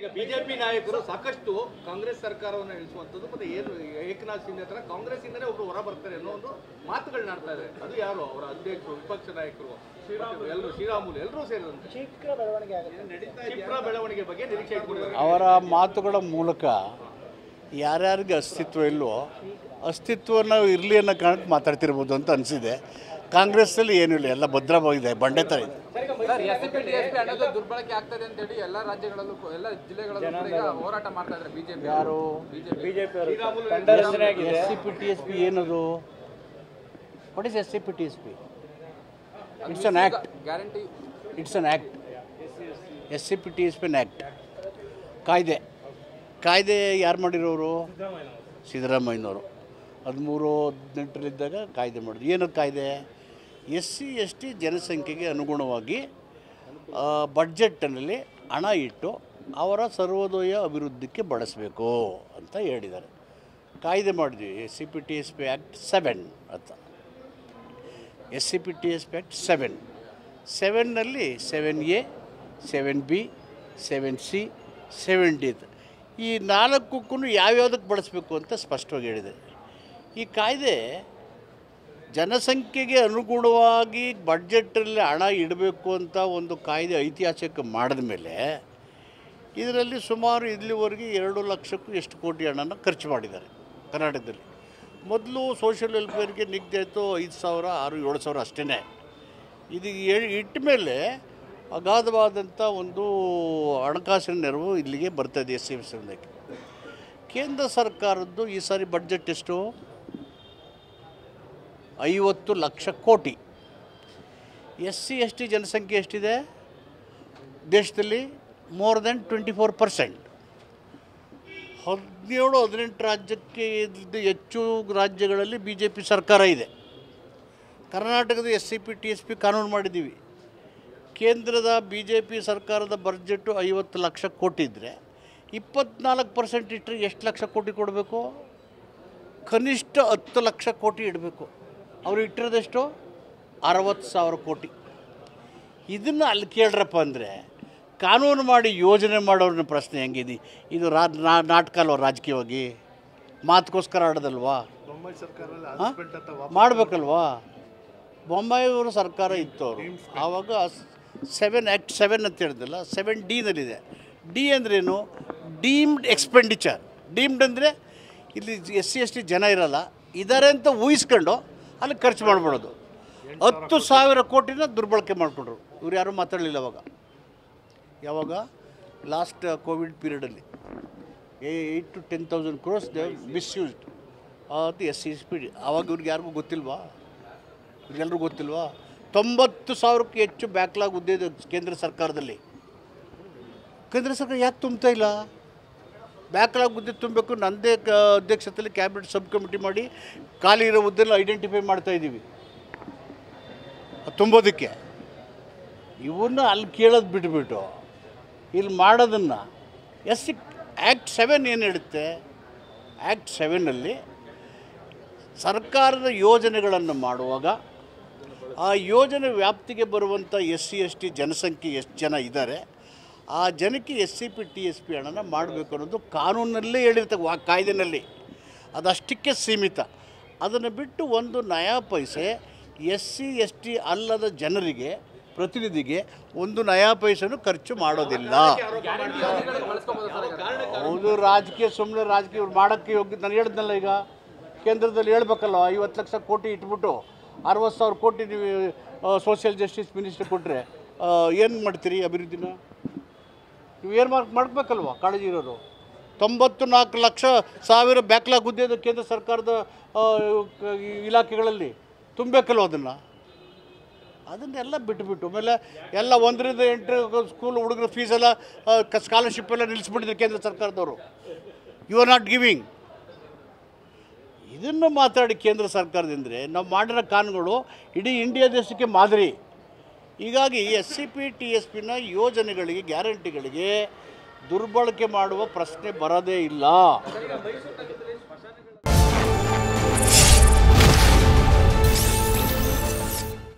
ಈಗ ಬಿಜೆಪಿ ನಾಯಕರು ಸಾಕಷ್ಟು ಕಾಂಗ್ರೆಸ್ ಸರ್ಕಾರವನ್ನು ಇಳಿಸುವಂಥದ್ದು ಮತ್ತೆ ಏನು ಏಕನಾಥ್ ಶಿಂದೆ ಹತ್ರ ಕಾಂಗ್ರೆಸ್ ಇಂದನೇ ಒಬ್ರು ಹೊರ ಬರ್ತಾರೆ ಅನ್ನೋ ಒಂದು ಮಾತುಗಳನ್ನ ಆಡ್ತಾ ಇದೆ. ಅದು ಯಾರು ಅವರ ಅಧ್ಯಕ್ಷರು, ವಿಪಕ್ಷ ನಾಯಕರು, ಎಲ್ಲರೂ ಶ್ರೀರಾಮುಲು ಎಲ್ಲರೂ ಸೇರಿದಂತೆ ಕ್ಷಿಪ್ರ ಬೆಳವಣಿಗೆ ಬಗ್ಗೆ ನಿರೀಕ್ಷೆ ಇಟ್ಕೊಂಡಿದ್ದಾರೆ. ಅವರ ಮಾತುಗಳ ಮೂಲಕ ಯಾರ್ಯಾರಿಗೆ ಅಸ್ತಿತ್ವ ಇಲ್ವೋ ಅಸ್ತಿತ್ವನ ಇರಲಿ ಅನ್ನೋ ಕಾರಣಕ್ಕೆ ಮಾತಾಡ್ತಿರ್ಬೋದು ಅಂತ ಅನಿಸಿದೆ. ಕಾಂಗ್ರೆಸ್ಸಲ್ಲಿ ಏನೂ ಇಲ್ಲ, ಎಲ್ಲ ಭದ್ರವಾಗಿದೆ, ಬಂಡೆ ಥರ ಇದೆ. ದುರ್ಬಳಕೆ ಆಗ್ತದೆ ಅಂತ ಹೇಳಿ ಎಲ್ಲ ರಾಜ್ಯಗಳಲ್ಲೂ ಎಲ್ಲ ಜಿಲ್ಲೆಗಳಲ್ಲೂ ಹೋರಾಟ ಮಾಡ್ತಾ ಇದ್ದಾರೆ ಬಿಜೆಪಿ. ಯಾರು SCP-TSP ಏನದು? What is SCP-TSP? It's an act. Guarantee it's an act. SCP-TSP an act, ಕಾಯ್ದೆ ಯಾರು ಮಾಡಿರೋರು? ಸಿದ್ದರಾಮಯ್ಯನವರು 13-18ರಲ್ಲಿದ್ದಾಗ ಕಾಯ್ದೆ ಮಾಡಿದ್ರು. ಏನದು ಕಾಯ್ದೆ? SC/ST ಜನಸಂಖ್ಯೆಗೆ ಅನುಗುಣವಾಗಿ ಬಡ್ಜೆಟ್ನಲ್ಲಿ ಹಣ ಇಟ್ಟು ಅವರ ಸರ್ವೋದಯ ಅಭಿವೃದ್ಧಿಗೆ ಬಳಸಬೇಕು ಅಂತ ಹೇಳಿದ್ದಾರೆ. ಕಾಯ್ದೆ ಮಾಡಿದ್ವಿ SCP-TSP ಆ್ಯಕ್ಟ್ 7 ಅಂತ. SCP-TSP act 7ನಲ್ಲಿ 7A, 7B, 7C, 7D ಈ 4ಕ್ಕೂ ಯಾವ್ಯಾವುದಕ್ಕೆ ಬಳಸಬೇಕು ಅಂತ ಸ್ಪಷ್ಟವಾಗಿ ಹೇಳಿದೆ. ಈ ಕಾಯ್ದೆ ಜನಸಂಖ್ಯೆಗೆ ಅನುಗುಣವಾಗಿ ಬಡ್ಜೆಟಲ್ಲಿ ಹಣ ಇಡಬೇಕು ಅಂತ ಒಂದು ಕಾಯ್ದೆ ಐತಿಹಾಸಿಕ ಮಾಡಿದ ಮೇಲೆ ಇದರಲ್ಲಿ ಸುಮಾರು ಇಲ್ಲಿವರೆಗೆ 2 ಲಕ್ಷಕ್ಕೂ ಎಷ್ಟು ಕೋಟಿ ಹಣನ ಖರ್ಚು ಮಾಡಿದ್ದಾರೆ ಕರ್ನಾಟಕದಲ್ಲಿ. ಮೊದಲು ಸೋಷಿಯಲ್ ವೆಲ್ಫೇರ್ಗೆ ನಿಗದಿ ಆಯಿತು 5,000, 6,000, 7,000 ಅಷ್ಟೇ. ಇದು ಇಟ್ಟ ಮೇಲೆ ಅಗಾಧವಾದಂಥ ಒಂದು ಹಣಕಾಸಿನ ನೆರವು ಇಲ್ಲಿಗೆ ಬರ್ತದೆ. SC/ST ಕೇಂದ್ರ ಸರ್ಕಾರದ್ದು ಈ ಸಾರಿ ಬಡ್ಜೆಟ್ ಎಷ್ಟು? 50 ಲಕ್ಷ ಕೋಟಿ. SC/ST ಜನಸಂಖ್ಯೆ ಎಷ್ಟಿದೆ ದೇಶದಲ್ಲಿ? More than 24%. 17-18 ರಾಜ್ಯಕ್ಕೆ ಹೆಚ್ಚು ರಾಜ್ಯಗಳಲ್ಲಿ BJP ಸರ್ಕಾರ ಇದೆ. ಕರ್ನಾಟಕದ SCP-TSP ಕಾನೂನು ಮಾಡಿದ್ದೀವಿ. ಕೇಂದ್ರದ BJP ಸರ್ಕಾರದ ಬಡ್ಜೆಟ್ಟು 50 ಲಕ್ಷ ಕೋಟಿ ಇದ್ದರೆ 24% ಇಟ್ಟರೆ ಎಷ್ಟು ಲಕ್ಷ ಕೋಟಿ ಕೊಡಬೇಕು? ಕನಿಷ್ಠ 10 ಲಕ್ಷ ಕೋಟಿ ಇಡಬೇಕು. ಅವರು ಇಟ್ಟಿರೋದೆಷ್ಟು? 60,000 ಕೋಟಿ. ಇದನ್ನು ಅಲ್ಲಿ ಕೇಳ್ರಪ್ಪ ಅಂದರೆ ಕಾನೂನು ಮಾಡಿ ಯೋಜನೆ ಮಾಡೋರನ್ನ ಪ್ರಶ್ನೆ ಹೆಂಗಿದೆ? ಇದು ನಾಟಕ ಅಲ್ವ? ರಾಜಕೀಯವಾಗಿ ಮಾತುಗೋಸ್ಕರ ಆಡೋದಲ್ವಾ? ಮಾಡಬೇಕಲ್ವಾ? ಬೊಂಬಾಯಿಯವರು ಸರ್ಕಾರ ಇತ್ತು, ಅವರು ಆವಾಗ ಆ್ಯಕ್ಟ್ 7 ಅಂತ ಹೇಳಿದ್ರಲ್ಲ, 7D ಡಿ ಅಂದ್ರೇನು? Deemed expenditure. ಡೀಮ್ಡ್ ಅಂದರೆ ಇಲ್ಲಿ SC/ST ಜನ ಇರಲ್ಲ, ಇದ್ದಾರೆ ಅಂತ ಊಹಿಸ್ಕೊಂಡು ಅಲ್ಲಿ ಖರ್ಚು ಮಾಡಿಬಿಡೋದು. 10,000 ಕೋಟಿನ ದುರ್ಬಳಕೆ ಮಾಡಿಕೊಂಡ್ರು. ಇವ್ರು ಯಾರೂ ಮಾತಾಡಲಿಲ್ಲ ಅವಾಗ. ಯಾವಾಗ? ಲಾಸ್ಟ್ ಕೋವಿಡ್ ಪೀರಿಯಡಲ್ಲಿ 8,000 to 10,000 crores ದೇ ಮಿಸ್ಯೂಸ್ಡ್ ಅದು SC/ST. ಆವಾಗ ಇವ್ರಿಗೆ ಯಾರಿಗೂ ಗೊತ್ತಿಲ್ವಾ? ಇವ್ರಿಗೆಲ್ಲರೂ ಗೊತ್ತಿಲ್ವಾ? 90,000ಕ್ಕೂ ಹೆಚ್ಚು ಬ್ಯಾಕ್ಲಾಗ್ ಹುದ್ದೆ ಇದೆ ಕೇಂದ್ರ ಸರ್ಕಾರದಲ್ಲಿ. ಕೇಂದ್ರ ಸರ್ಕಾರ ಯಾಕೆ ತುಂಬ್ತಾ ಇಲ್ಲ? ಬ್ಯಾಕ್ಲಾಗ್ ಹುದ್ದೆ ತುಂಬಬೇಕು. ನನ್ನದೇ ಅಧ್ಯಕ್ಷತೆಯಲ್ಲಿ ಕ್ಯಾಬಿನೆಟ್ ಸಬ್ ಕಮಿಟಿ ಮಾಡಿ ಖಾಲಿ ಇರೋ ಹುದ್ದೆಲ್ಲ ಐಡೆಂಟಿಫೈ ಮಾಡ್ತಾಯಿದ್ದೀವಿ ತುಂಬೋದಕ್ಕೆ. ಇವನ್ನ ಅಲ್ಲಿ ಕೇಳೋದು ಬಿಟ್ಬಿಟ್ಟು ಇಲ್ಲಿ ಮಾಡೋದನ್ನು ಆ್ಯಕ್ಟ್ 7 ಏನು ಹೇಳುತ್ತೆ? ಆ್ಯಕ್ಟ್ 7ನಲ್ಲಿ ಸರ್ಕಾರದ ಯೋಜನೆಗಳನ್ನು ಮಾಡುವಾಗ ಆ ಯೋಜನೆ ವ್ಯಾಪ್ತಿಗೆ ಬರುವಂಥ SC/ST ಜನಸಂಖ್ಯೆ ಎಷ್ಟು ಜನ ಇದ್ದಾರೆ ಆ ಜನಕ್ಕೆ SCP-TSP ಹಣನ ಮಾಡಬೇಕು ಅನ್ನೋದು ಕಾನೂನಲ್ಲೇ ಹೇಳಿರ್ತವೆ, ಕಾಯ್ದೆನಲ್ಲಿ. ಅದಷ್ಟಕ್ಕೆ ಸೀಮಿತ. ಅದನ್ನು ಬಿಟ್ಟು 1 ನಯಾ ಪೈಸೆ SC/ST ಅಲ್ಲದ ಜನರಿಗೆ, ಪ್ರತಿನಿಧಿಗೆ 1 ನಯಾ ಪೈಸೆನೂ ಖರ್ಚು ಮಾಡೋದಿಲ್ಲ. ಹೌದು, ರಾಜಕೀಯ ಸುಮ್ಮನೆ ರಾಜಕೀಯ ಮಾಡೋಕ್ಕೆ ಯೋಗ್ಯ. ನಾನು ಹೇಳಿದ್ನಲ್ಲ, ಈಗ ಕೇಂದ್ರದಲ್ಲಿ ಹೇಳ್ಬೇಕಲ್ಲ, 50 ಲಕ್ಷ ಕೋಟಿ ಇಟ್ಬಿಟ್ಟು 60,000 ಕೋಟಿ ನೀವು ಸೋಷಿಯಲ್ ಜಸ್ಟಿಸ್ ಮಿನಿಸ್ಟರ್ ಕೊಟ್ಟರೆ ಏನು ಮಾಡ್ತೀರಿ ಅಭಿವೃದ್ಧಿನ? ನೀವು ಏನು ಮಾಡಬೇಕಲ್ವ ಕಾಳಜಿ ಇರೋರು? 94 ಲಕ್ಷ ಸಾವಿರ ಬ್ಯಾಕ್ಲಾಗ್ ಹುದ್ದೆ ಕೇಂದ್ರ ಸರ್ಕಾರದ ಇಲಾಖೆಗಳಲ್ಲಿ ತುಂಬಬೇಕಲ್ವ? ಅದನ್ನೆಲ್ಲ ಬಿಟ್ಟುಬಿಟ್ಟು ಆಮೇಲೆ ಎಲ್ಲ 1ರಿಂದ 8 ಸ್ಕೂಲ್ ಹುಡುಗರ ಫೀಸೆಲ್ಲ ಸ್ಕಾಲರ್ಶಿಪ್ ಎಲ್ಲ ನಿಲ್ಲಿಸ್ಬಿಟ್ಟಿದ್ರು ಕೇಂದ್ರ ಸರ್ಕಾರದವರು. You are not giving. ಇದನ್ನು ಮಾತಾಡಿ ಕೇಂದ್ರ ಸರ್ಕಾರದಿಂದರೆ ನಾವು ಮಾಡಿರೋ ಕಾನೂನುಗಳು ಇಡೀ ಇಂಡಿಯಾ ದೇಶಕ್ಕೆ ಮಾದರಿ. ಹೀಗಾಗಿ SCP-TSPನ ಯೋಜನೆಗಳಿಗೆ, ಗ್ಯಾರಂಟಿಗಳಿಗೆ ದುರ್ಬಳಕೆ ಮಾಡುವ ಪ್ರಶ್ನೆ ಬರೋದೇ ಇಲ್ಲ.